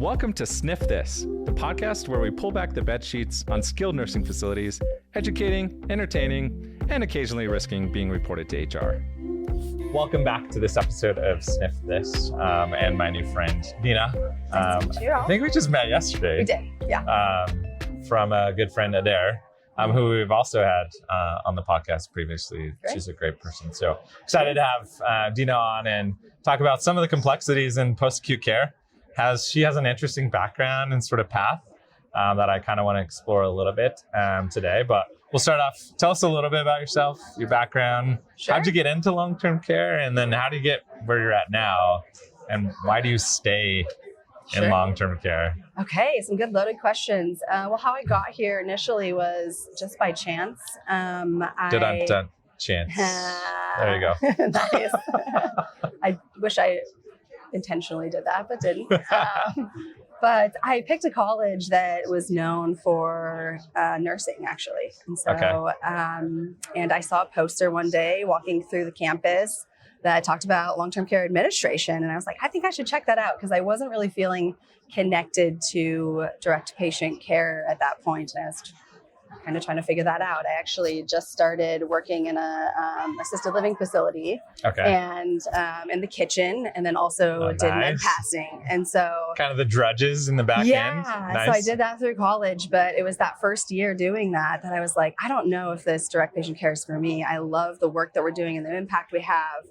Welcome to SNF This, the podcast where we pull back the bed sheets on skilled nursing facilities, educating, entertaining, and occasionally risking being reported to HR. Welcome back to this episode of SNF This, and my new friend, Dena. Nice to meet you. I think we just met yesterday. We did, yeah. From a good friend, Adair, who we've also had on the podcast previously. Great. She's a great person. So excited to have Dena on and talk about some of the complexities in post-acute care. She has an interesting background and sort of path that I kind of want to explore a little bit today. But we'll start off. Tell us a little bit about yourself, your background. Sure. How'd you get into long-term care? And then how do you get where you're at now? And why do you stay in long-term care? Okay, some good loaded questions. Well, how I got here initially was just by chance. Chance. There you go. Nice. I wish I intentionally did that, but didn't. But I picked a college that was known for nursing, actually. And so, and I saw a poster one day walking through the campus that talked about long-term care administration. And I was like, I think I should check that out because I wasn't really feeling connected to direct patient care at that point. And I was kind of trying to figure that out. I actually just started working in a assisted living facility and in the kitchen, and then also did med passing. And so kind of the drudges in the back end. Yeah, so I did that through college, but it was that first year doing that I was like, I don't know if this direct patient care is for me. I love the work that we're doing and the impact we have,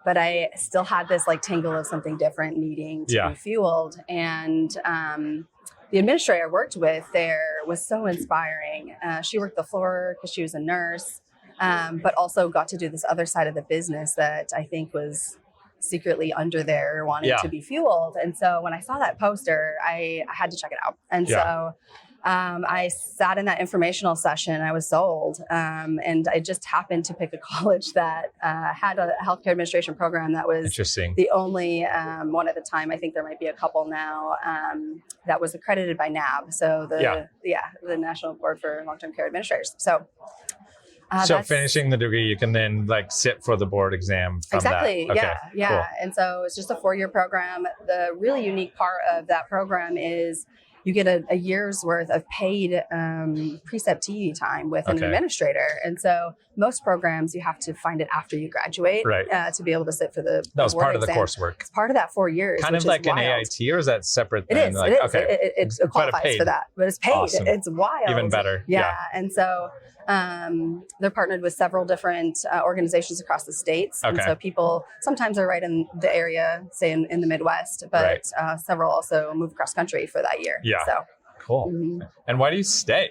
but I still had this like tingle of something different needing to be fueled. And the administrator I worked with there was so inspiring. She worked the floor because she was a nurse, but also got to do this other side of the business that I think was secretly under there wanting to be fueled. And so when I saw that poster, I had to check it out. And so I sat in that informational session. I was sold. And I just happened to pick a college that had a healthcare administration program that was the only one at the time. I think there might be a couple now that was accredited by NAB. So the National Board for Long-Term Care Administrators. So finishing the degree, you can then like sit for the board exam from that. Okay, Cool. And so it's just a 4-year program. The really unique part of that program is you get a year's worth of paid preceptee time with an administrator. And so most programs, you have to find it after you graduate to be able to sit for the That was board part exam. of the coursework. It's part of that 4 years. Kind of like an AIT, or is that separate? It is. Like, it qualifies for that, but it's paid. Awesome. It's wild. Even better. Yeah. And so they're partnered with several different organizations across the states. And so people sometimes are right in the area, say in the Midwest, but several also move across country for that year. Yeah. So. Cool. Mm-hmm. And why do you stay?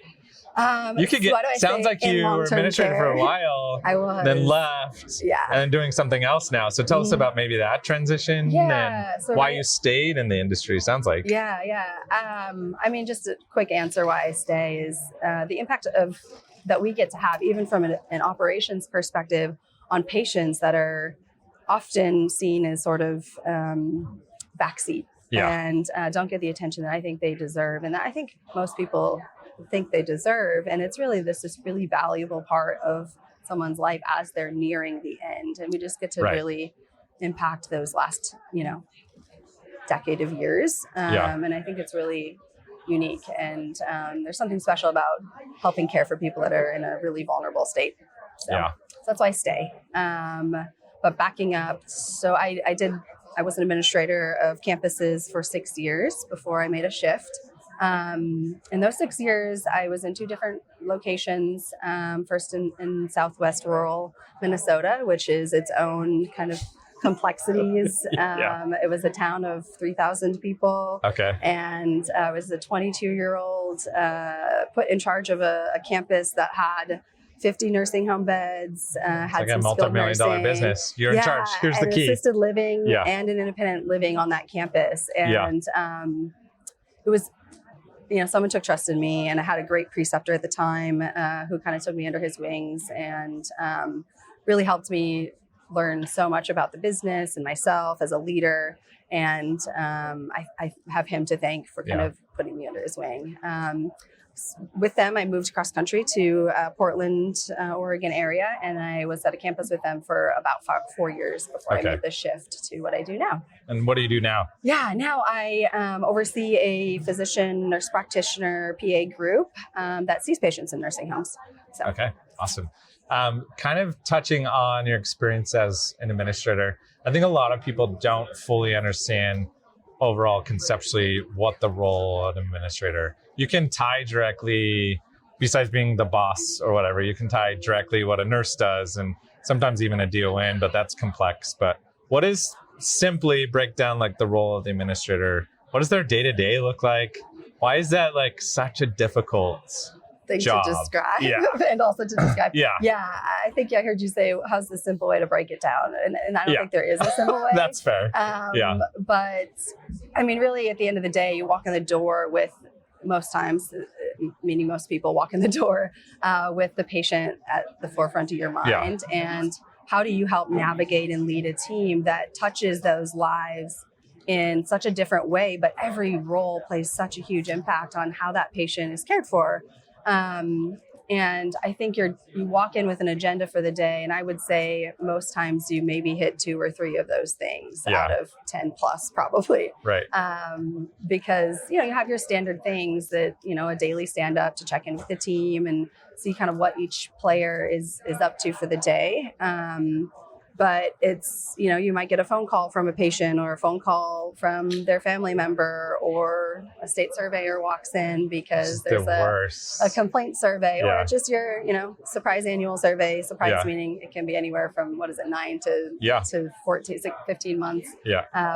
You could get. Sounds like you were administrator for a while. I was. Then left. Yeah. And then doing something else now. So tell us about maybe that transition and why you stayed in the industry. Sounds like. Yeah. I mean, just a quick answer why I stay is the impact that we get to have, even from an operations perspective, on patients that are often seen as sort of backseat. And don't get the attention that I think they deserve, and that I think most people think they deserve. And it's really this really valuable part of someone's life as they're nearing the end, and we just get to really impact those last decade of years. And I think it's really unique, and there's something special about helping care for people that are in a really vulnerable state. So that's why I stay. But backing up, so I was an administrator of campuses for 6 years before I made a shift. In those 6 years, I was in 2 different locations. First in Southwest rural Minnesota, which is its own kind of complexities. It was a town of 3,000 people. And I was a 22-year-old put in charge of a campus that had 50 nursing home beds, had like some a multi-million-dollar business. You're in charge. Here's the key. Assisted living and an independent living on that campus. And it was, someone took trust in me, and I had a great preceptor at the time who kind of took me under his wings and really helped me learn so much about the business and myself as a leader. And I have him to thank for kind of putting me under his wing. With them, I moved cross country to Portland, Oregon area, and I was at a campus with them for about 4 years before I made the shift to what I do now. And what do you do now? Yeah, now I oversee a physician, nurse practitioner, PA group that sees patients in nursing homes. So. Okay, awesome. Kind of touching on your experience as an administrator, I think a lot of people don't fully understand overall conceptually what the role of an administrator. You can tie directly, besides being the boss or whatever, you can tie directly what a nurse does and sometimes even a DON, but that's complex. But what is simply break down like the role of the administrator? What does their day-to-day look like? Why is that like such a difficult thing job to describe and also to describe. I think I heard you say, how's the simple way to break it down? And I don't think there is a simple way. That's fair. But I mean, really at the end of the day, you walk in the door with most times, meaning most people walk in the door with the patient at the forefront of your mind. And how do you help navigate and lead a team that touches those lives in such a different way, but every role plays such a huge impact on how that patient is cared for. And I think you walk in with an agenda for the day, and I would say most times you maybe hit 2 or 3 of those things out of 10 plus probably. Right. Because, you have your standard things that, a daily stand up to check in with the team and see kind of what each player is up to for the day. But it's, you might get a phone call from a patient or a phone call from their family member, or a state surveyor walks in because there's a complaint survey, or just your, surprise annual survey. Surprise meaning it can be anywhere from, 9 to 14, 15 months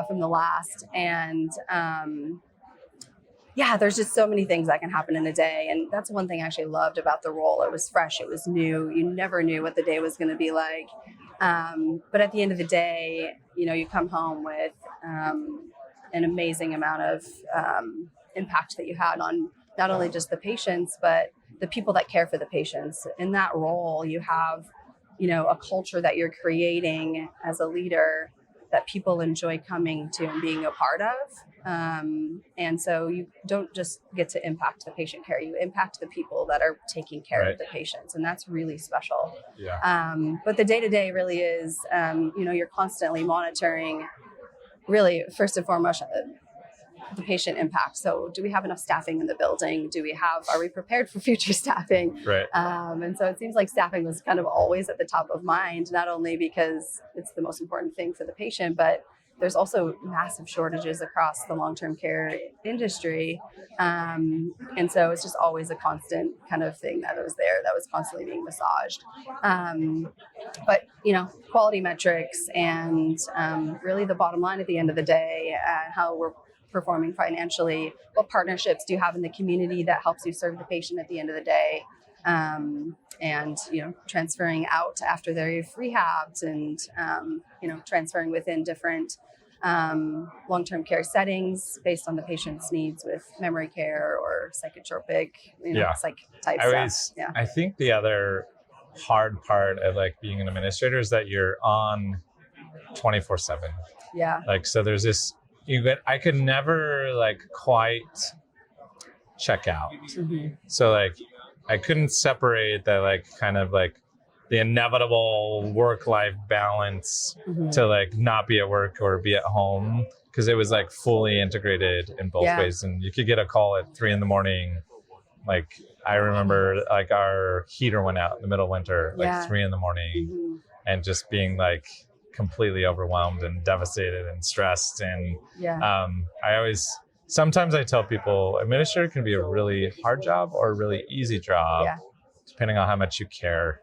from the last. And there's just so many things that can happen in a day. And that's one thing I actually loved about the role. It was fresh. It was new. You never knew what the day was going to be like. But at the end of the day, you come home with an amazing amount of impact that you had on not only just the patients, but the people that care for the patients. In that role, you have, a culture that you're creating as a leader that people enjoy coming to and being a part of. And so you don't just get to impact the patient care, you impact the people that are taking care of the patients. And that's really special. But the day-to-day really is, you're constantly monitoring, really, first and foremost, the patient impact. So do we have enough staffing in the building? Are we prepared for future staffing? Right. And so it seems like staffing was kind of always at the top of mind, not only because it's the most important thing for the patient, but there's also massive shortages across the long-term care industry. And so it's just always a constant kind of thing that was there, that was constantly being massaged. But, quality metrics and really the bottom line at the end of the day, how we're performing financially, what partnerships do you have in the community that helps you serve the patient at the end of the day, and transferring out after they've rehabbed, and transferring within different long-term care settings based on the patient's needs with memory care or psychotropic, psych type stuff. I think the other hard part of like being an administrator is that you're on 24/7. So there's this. I could never like quite check out. Mm-hmm. So like I couldn't separate that like kind of like the inevitable work-life balance to like not be at work or be at home, because it was like fully integrated in both ways. And you could get a call at 3 a.m. Like I remember like our heater went out in the middle of winter, like 3 a.m. and just being like completely overwhelmed and devastated and stressed. And sometimes I tell people administrator can be a really hard job or a really easy job, depending on how much you care.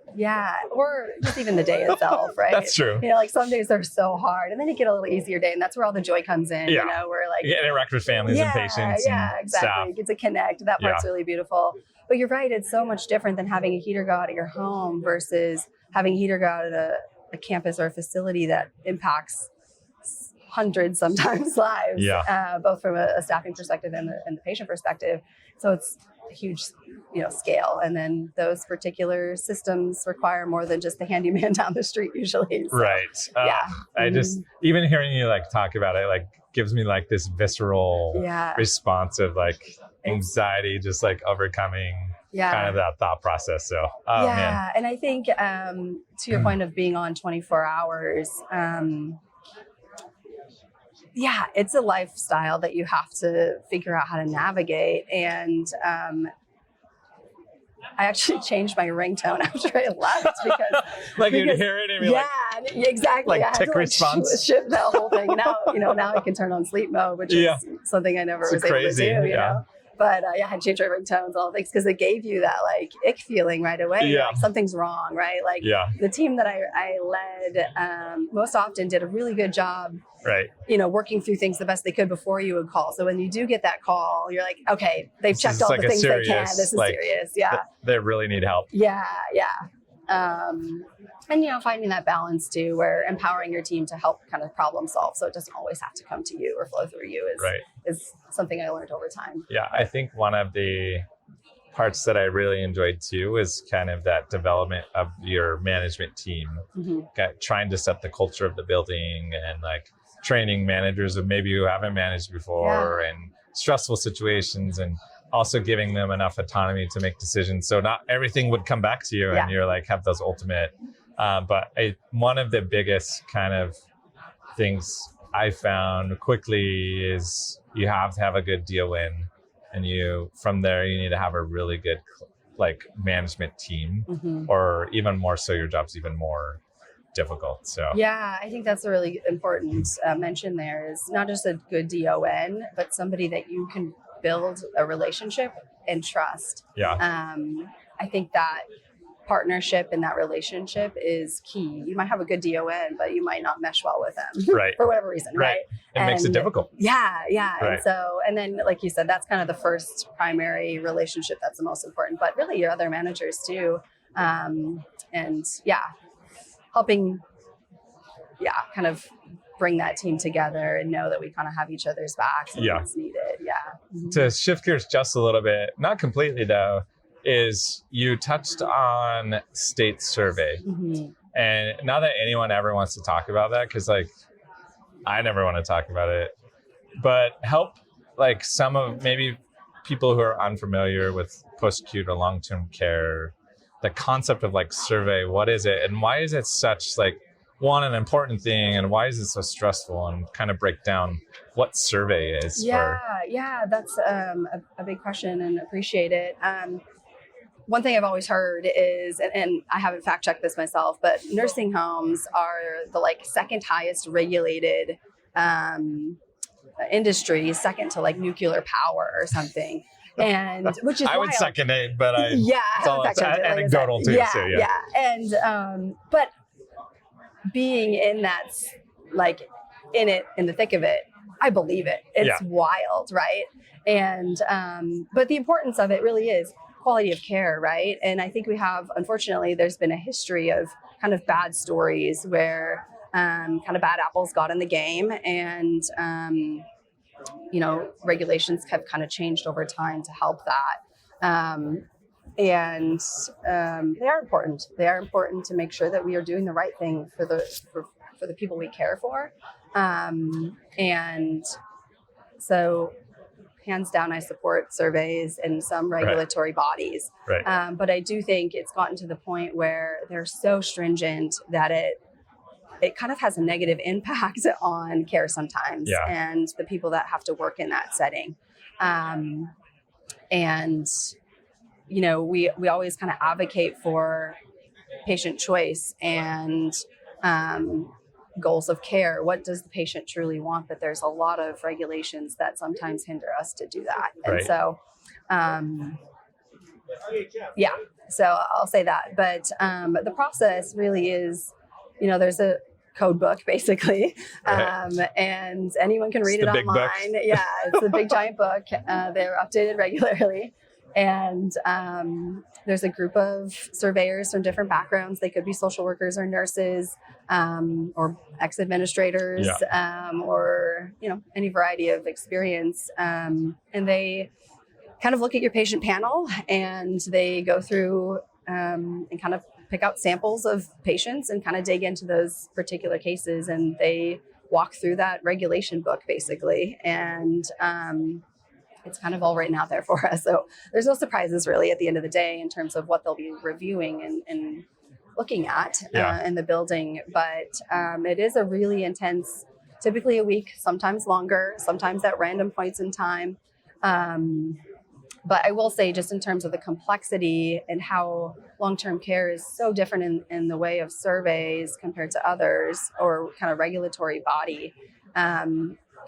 Or just even the day itself, right? That's true. Like some days are so hard, and then you get a little easier day, and that's where all the joy comes in. Where like you get to interact with families and patients. Exactly. Staff. You get to connect. That part's really beautiful. But you're right; it's so much different than having a heater go out at your home versus having a heater go out at a campus or a facility that impacts hundreds, sometimes lives, Yeah. both from a staffing perspective and the patient perspective. So it's a huge, scale. And then those particular systems require more than just the handyman down the street usually. So, Right. yeah. I just, even hearing you like talk about it, like gives me like this visceral response of like anxiety, just like overcoming kind of that thought process. So, man. And I think to your point of being on 24 hours, it's a lifestyle that you have to figure out how to navigate. And I actually changed my ringtone after I left because you'd hear it and be exactly. Like tick response. Shift that whole thing. Now, now I can turn on sleep mode, which is something I never was able to do, you know? But I had changed my ringtones, all things, because it gave you that like ick feeling right away. Yeah. Like something's wrong, right? Like the team that I led most often did a really good job, right? Working through things the best they could before you would call. So when you do get that call, you're like, okay, they've checked all the things they can. This is serious. Yeah. They really need help. Yeah. And, finding that balance too, where empowering your team to help kind of problem solve. So it doesn't always have to come to you or flow through you is something I learned over time. Yeah. I think one of the parts that I really enjoyed too is kind of that development of your management team, trying to set the culture of the building and like training managers of maybe who haven't managed before and stressful situations, and also giving them enough autonomy to make decisions. So not everything would come back to you and you're like, have those ultimate, but one of the biggest kind of things I found quickly is you have to have a good deal in, and from there, you need to have a really good like management team, or even more so your job's even more difficult. So I think that's a really important mention there, is not just a good DON, but somebody that you can build a relationship and trust. I think that partnership in that relationship is key. You might have a good DON, but you might not mesh well with them for whatever reason, right? It makes it difficult. And so, and then like you said, that's kind of the first primary relationship that's the most important, but really your other managers too. Helping kind of bring that team together and know that we kind of have each other's backs and what's needed. To shift gears just a little bit, not completely though, is you touched on state survey. And not that anyone ever wants to talk about that, because like I never want to talk about it, but help like some of maybe people who are unfamiliar with post-acute or long-term care, the concept of like survey, what is it and why is it such like an important thing, and why is it so stressful, and kind of break down what survey is. That's a big question and appreciate it. One thing I've always heard is, and I haven't fact checked this myself, but nursing homes are the like second highest regulated industry, second to like nuclear power or something. And which is I would second it, but it's anecdotal too. And but being in that, like in the thick of it, I believe it. It's wild, right? And but the importance of it really is quality of care, right? And I think we have, unfortunately, there's been a history of kind of bad stories where kind of bad apples got in the game, and regulations have kind of changed over time to help that. And they are important. They are important to make sure that we are doing the right thing for the people we care for. And so hands down, I support surveys and some regulatory bodies. But I do think it's gotten to the point where they're so stringent that it kind of has a negative impact on care sometimes and the people that have to work in that setting. We always kind of advocate for patient choice and goals of care. What does the patient truly want? But there's a lot of regulations that sometimes hinder us to do that. And so, so I'll say that. But the process really is, there's a code book basically, and anyone can read it online. It's a big giant book. They're updated regularly. And there's a group of surveyors from different backgrounds. They could be social workers or nurses, or ex-administrators, or any variety of experience. And they kind of look at your patient panel, and they go through and kind of pick out samples of patients and kind of dig into those particular cases, and they walk through that regulation book basically. And it's kind of all written out there for us. So there's no surprises really at the end of the day in terms of what they'll be reviewing and looking at in the building. But it is a really intense, typically a week, sometimes longer, sometimes at random points in time. But I will say, just in terms of the complexity and how long-term care is so different in the way of surveys compared to others, or kind of regulatory body,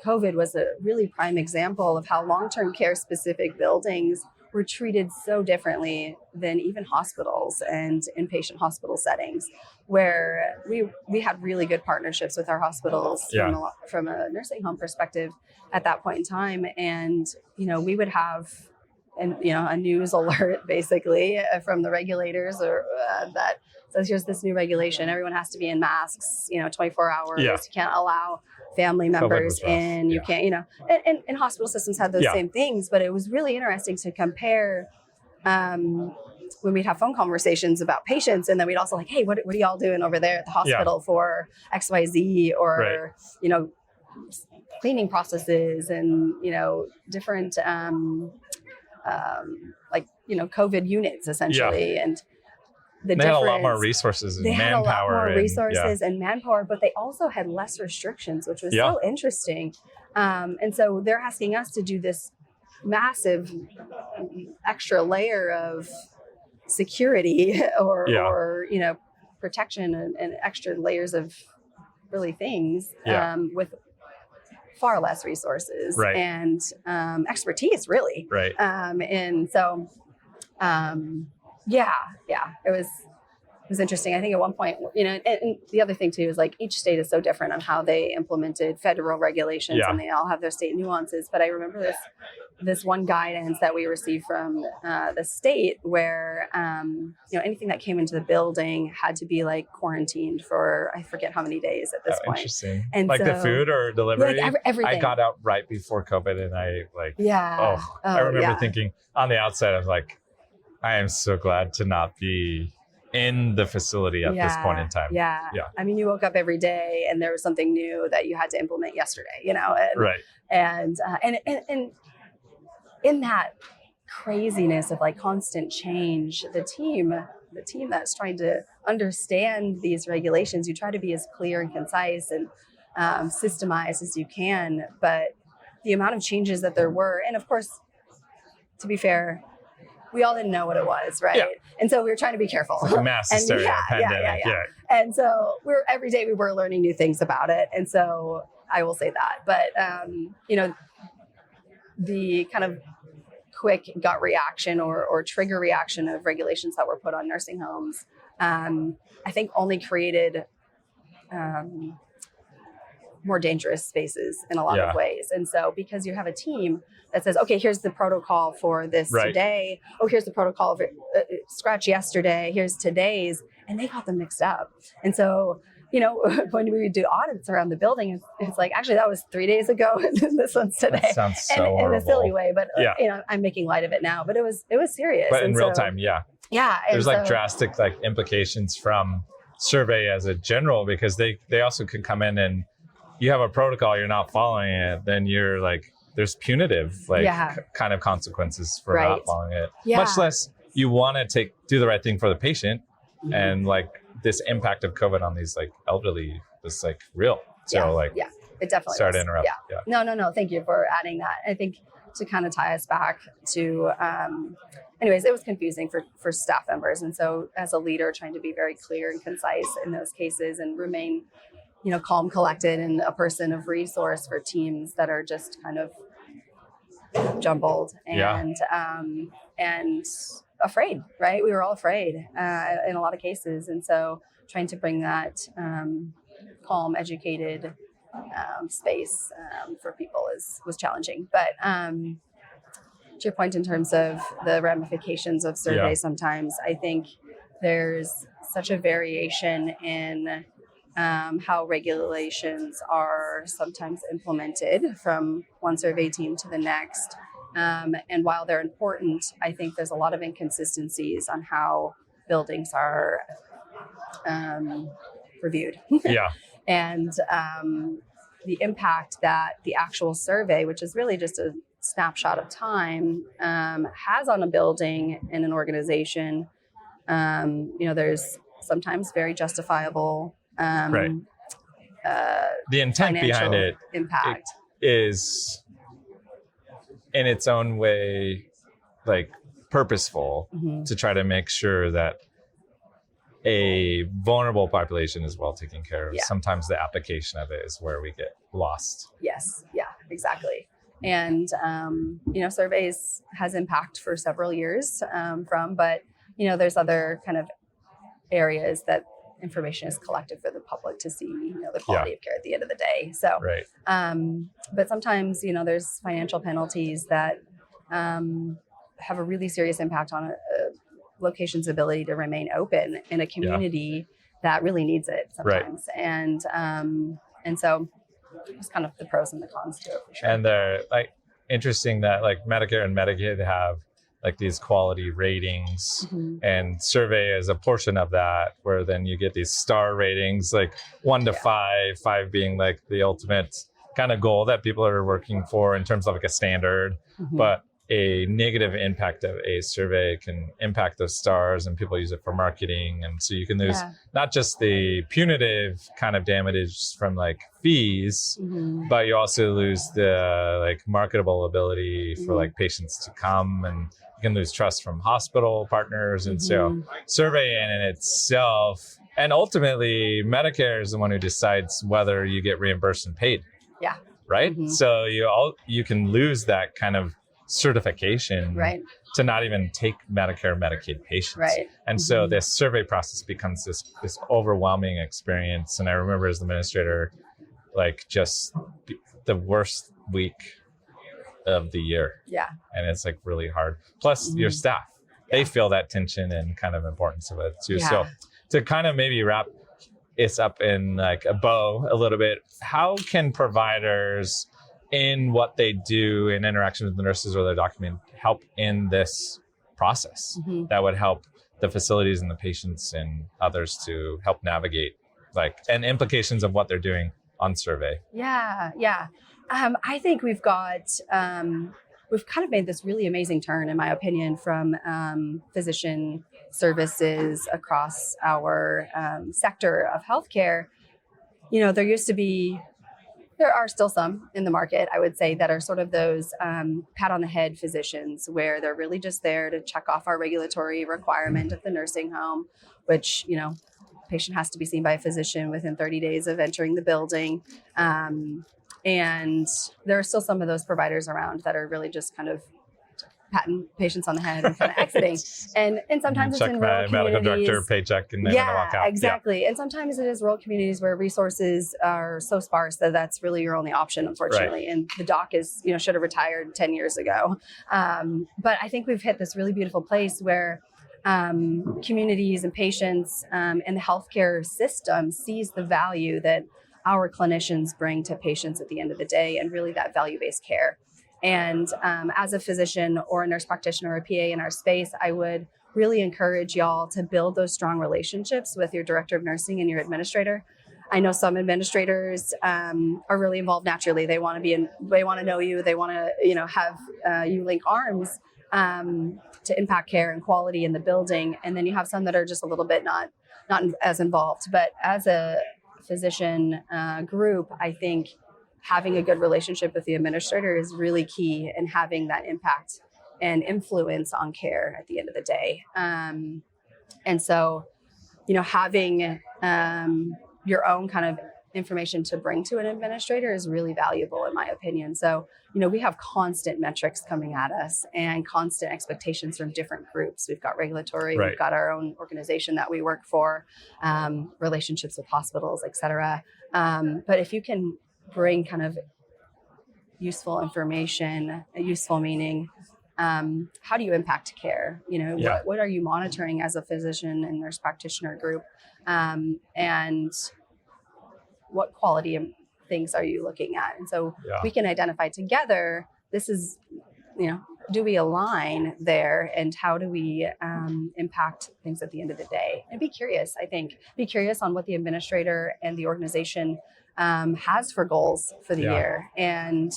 COVID was a really prime example of how long-term care specific buildings were treated so differently than even hospitals and inpatient hospital settings, where we had really good partnerships with our hospitals from a nursing home perspective at that point in time. And, we would have a news alert basically from the regulators, or that says, here's this new regulation. Everyone has to be in masks, 24 hours. You can't allow family members in. You can't, and hospital systems had those same things. But it was really interesting to compare when we'd have phone conversations about patients, and then we'd also like, hey, what are y'all doing over there at the hospital for XYZ, or, cleaning processes and, different COVID units essentially. And they had a lot more resources and manpower. And manpower, but they also had less restrictions, which was so interesting. And so they're asking us to do this massive extra layer of security or protection and extra layers of really things with far less resources and expertise, really. And so, it was interesting. I think at one point, and the other thing too is like each state is so different on how they implemented federal regulations, and they all have their state nuances. But I remember this one guidance that we received from the state where, anything that came into the building had to be like quarantined for, I forget how many days at this point. Interesting. And like the food or delivery? Everything. I got out right before COVID, and I remember thinking on the outside, I was like, I am so glad to not be in the facility at this point in time. I mean, you woke up every day and there was something new that you had to implement yesterday, and in that craziness of like constant change, the team that's trying to understand these regulations, you try to be as clear and concise and systemized as you can. But the amount of changes that there were, and of course, to be fair, we all didn't know what it was, right? And so we were trying to be careful. It's like a mass hysteria pandemic. And so every day we were learning new things about it. And so I will say that. But, the kind of quick gut reaction or trigger reaction of regulations that were put on nursing homes, I think only created more dangerous spaces in a lot of ways. And so because you have a team that says, okay, here's the protocol for this today. Oh, here's the protocol for scratch yesterday. Here's today's. And they got them mixed up. And so, when we do audits around the building, it's like, actually, that was 3 days ago. And this one's today. That sounds so horrible. In a silly way, but I'm making light of it now. But it was serious. But in real time, there's drastic implications from survey as a general, because they also could come in and you have a protocol, you're not following it, then you're like, there's punitive kind of consequences for not following it. Much less you want to do the right thing for the patient, and like this impact of COVID on these like elderly was like real. So it definitely sorry to interrupt. No. Thank you for adding that. I think to kind of tie us back to, anyways, it was confusing for staff members. And so as a leader, trying to be very clear and concise in those cases and remain, calm, collected, and a person of resource for teams that are just kind of jumbled and afraid, right? We were all afraid in a lot of cases. And so trying to bring that calm, educated space for people was challenging. But your point in terms of the ramifications of surveys, sometimes I think there's such a variation in how regulations are sometimes implemented from one survey team to the next. And while they're important, I think there's a lot of inconsistencies on how buildings are reviewed. Yeah. And the impact that the actual survey, which is really just a snapshot of time, has on a building and an organization. There's sometimes very justifiable the intent behind it impact is in its own way like purposeful to try to make sure that a vulnerable population is well taken care of. Sometimes the application of it is where we get lost. Yes, yeah, exactly. And surveys has impact for several years but there's other kind of areas that information is collected for the public to see, the quality of care at the end of the day. So, but sometimes, there's financial penalties that have a really serious impact on a location's ability to remain open in a community that really needs it sometimes. And so it's kind of the pros and the cons to it for sure. And they're like interesting that like Medicare and Medicaid have like these quality ratings and survey is a portion of that, where then you get these star ratings, like 1 to 5 being like the ultimate kind of goal that people are working for in terms of like a standard. But a negative impact of a survey can impact those stars, and people use it for marketing. And so you can lose not just the punitive kind of damage from like fees, but you also lose the like marketable ability for like patients to come, and you can lose trust from hospital partners. And so surveying in itself, and ultimately Medicare is the one who decides whether you get reimbursed and paid. Right. So you can lose that kind of certification to not even take Medicare or Medicaid patients. And so this survey process becomes this overwhelming experience. And I remember as the administrator, like just the worst week of the year. And it's like really hard. Plus your staff, they feel that tension and kind of importance of it too. So to kind of maybe wrap this up in like a bow a little bit, how can providers in what they do in interaction with the nurses or their document help in this process that would help the facilities and the patients and others to help navigate like and implications of what they're doing on survey? I think we've got we've kind of made this really amazing turn, in my opinion, from physician services across our sector of healthcare. There are still some in the market, I would say, that are sort of those pat on the head physicians, where they're really just there to check off our regulatory requirement of the nursing home, which, patient has to be seen by a physician within 30 days of entering the building. And there are still some of those providers around that are really just kind of patting patients on the head and kind of exiting. And sometimes it's in rural communities. Check my medical director paycheck and then walk out. Exactly. And sometimes it is rural communities where resources are so sparse that that's really your only option, unfortunately. And the doc is, should have retired 10 years ago. But I think we've hit this really beautiful place where communities and patients and the healthcare system sees the value that our clinicians bring to patients at the end of the day, and really that value-based care. And as a physician or a nurse practitioner or a PA in our space, I would really encourage y'all to build those strong relationships with your director of nursing and your administrator. I know some administrators are really involved naturally. They want to know you. They want to, have you link arms to impact care and quality in the building. And then you have some that are just a little bit not as involved. But as a physician group, I think having a good relationship with the administrator is really key in having that impact and influence on care at the end of the day. And so, having your own kind of information to bring to an administrator is really valuable, in my opinion. So, we have constant metrics coming at us and constant expectations from different groups. We've got regulatory, we've got our own organization that we work for, relationships with hospitals, et cetera. But if you can bring kind of useful information, useful meaning, how do you impact care? Yeah. What are you monitoring as a physician and nurse practitioner group? And what quality of things are you looking at? And so we can identify together, this is, do we align there, and how do we impact things at the end of the day? And be curious, I think. Be curious on what the administrator and the organization has for goals for the year, and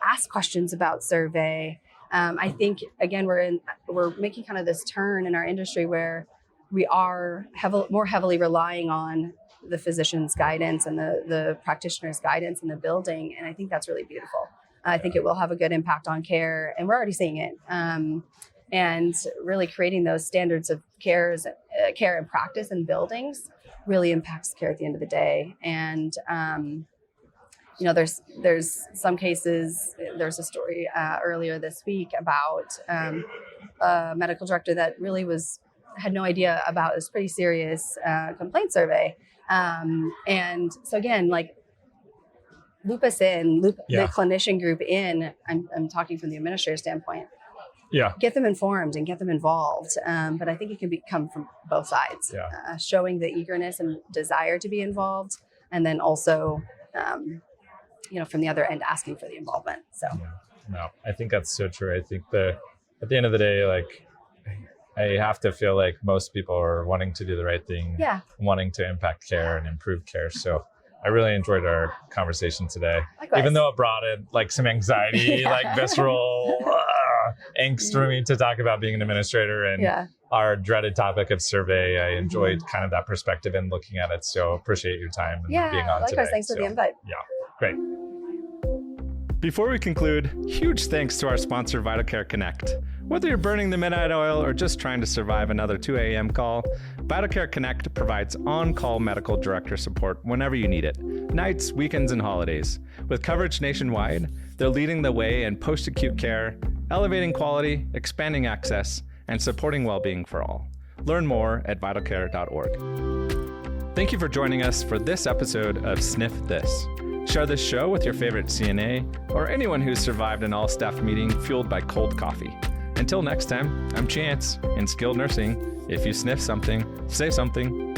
ask questions about survey. I think, again, we're making kind of this turn in our industry where we are more heavily relying on the physician's guidance and the practitioner's guidance in the building. And I think that's really beautiful. I think it will have a good impact on care, and we're already seeing it. And really creating those standards of care and practice in buildings really impacts care at the end of the day. And there's some cases. There's a story earlier this week about a medical director that really had no idea about this pretty serious complaint survey. And so again, loop us in, the clinician group in. I'm talking from the administrator standpoint. Yeah. Get them informed and get them involved. But I think it can come from both sides. Yeah. Showing the eagerness and desire to be involved, and then also, from the other end, asking for the involvement. So. No, I think that's so true. I think at the end of the day, I have to feel like most people are wanting to do the right thing, wanting to impact care and improve care. So I really enjoyed our conversation today. Likewise. Even though it brought in some anxiety, visceral angst for me to talk about being an administrator and our dreaded topic of survey. I enjoyed kind of that perspective and looking at it. So appreciate your time and being on likewise. today. Thanks for the invite. Yeah, great. Before we conclude, huge thanks to our sponsor, VitalCare Connect. Whether you're burning the midnight oil or just trying to survive another 2 a.m. call, VitalCare Connect provides on-call medical director support whenever you need it, nights, weekends, and holidays. With coverage nationwide, they're leading the way in post-acute care, elevating quality, expanding access, and supporting well-being for all. Learn more at vitalcare.org. Thank you for joining us for this episode of SNF This. Share this show with your favorite CNA or anyone who's survived an all-staff meeting fueled by cold coffee. Until next time, I'm Chance. In skilled nursing, if you sniff something, say something.